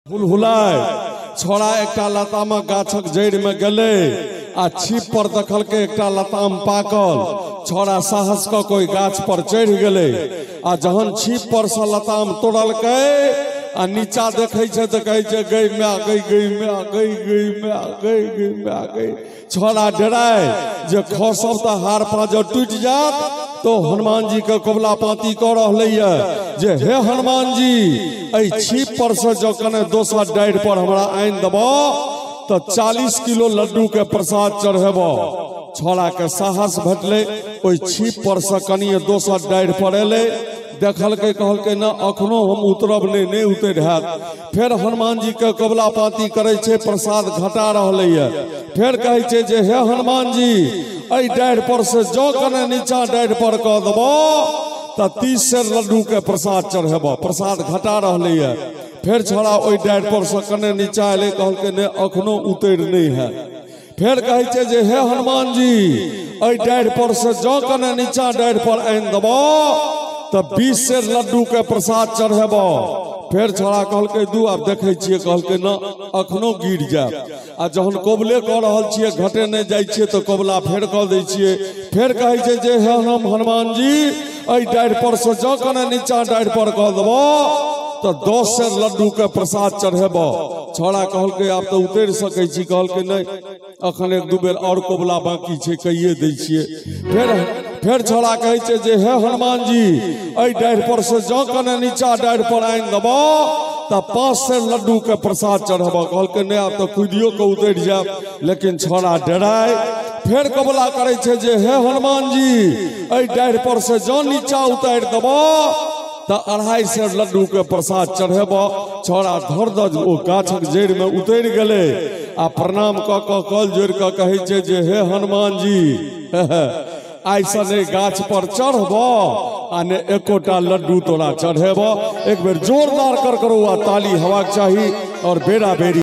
हुलहुलाय छोड़ा एकटा लतामक गाछक जड़ि में गेले आ छीप पर देखल के एकटा लताम पाकल। छोड़ा साहस क कोई गाछ पर चढ़ गेले आ जहन छीप पर से लताम तोड़ल के आ नीचा देखे छे तो कहे छे गई में आ गई, गई में आ गई, गई में आ गई, गई में आ गई। छोड़ा डराए जे खसब तो हार पाँजर टूट जात तो हनुमान जी के कोबला पाती कर रहे जे हे हनुमान जी ऐ छीप पर से जो कने दोसर डाइर पर हमरा आइन देबो तो 40 किलो लड्डू के प्रसाद चढ़ेबो। छोड़ा के साहस भेटले ओई छीप पर से कनिए दोसर डाइर पर एले देखल के कहल के न अखनो हम उतरब नहीं उतर हैत। फिर हनुमान जी के कोबला पाती करे छे प्रसाद घटा रहले फिर कहे छे जे हे हनुमान जी ऐ डाइर पर से जो कने नीचा डाइर पर क देबो तो 30 सेर लड्डू के प्रसाद चढ़ेबो। प्रसाद घटा रहले फिर छोड़ा ओई डाइर पर से कने नीचा एले कहल के ने अखनो उतर नहीं है। फिर कहे छे जे हे हनुमान जी ऐ डाइर पर से जो कने नीचा डाइर पर आइन देबो तो 20 सेर लड्डू के प्रसाद चढ़ेबो। फिर छोड़ा कहल के दू आब देखे छिए कहल के न अखनो गिर जाए आ जहन कोबले क रहल छिए घटे नहीं जाय छिए तो कोबला फेर क दै छिए। फिर कहे छे जे हे हम हनुमान जी ऐ डाइर पर से जो कने नीचा डाइर पर क देबो तो 10 सेर लड्डू के प्रसाद चढ़ेबो। छोड़ा कहल के आप तो उतर सकै छी कहल के नहीं अखन एक दू बेर और कोबला बाकी छे कहिए दै छिए। फिर छोड़ा कहे छे जे हे हनुमान जी ऐ डाइर पर से जो कने नीचा डाइर पर आइन देबो तो 5 सेर लड्डू के प्रसाद चढ़ेबो। कहल के नहीं आप तो खुदियो के उतर जाब लेकिन छोड़ा डराए फिर कोबला करे छे जे हे हनुमान जी ऐ डाइर पर से जो नीचा उतार देबो तो 2.5 सेर लड्डू के प्रसाद चढ़ेबो। छोड़ा धर द ओ गाछक जड़ि में उतर गेले आ प्रणाम क कल जोड़ के कहे छे जे हे हनुमान जी आई सने गाछ पर चढ़बो आ ने एकोटा लड्डू तोरा चढ़ेबो। एक बेर जोरदार कर करो आ ताली हवा चाहिए और बेरा बेरी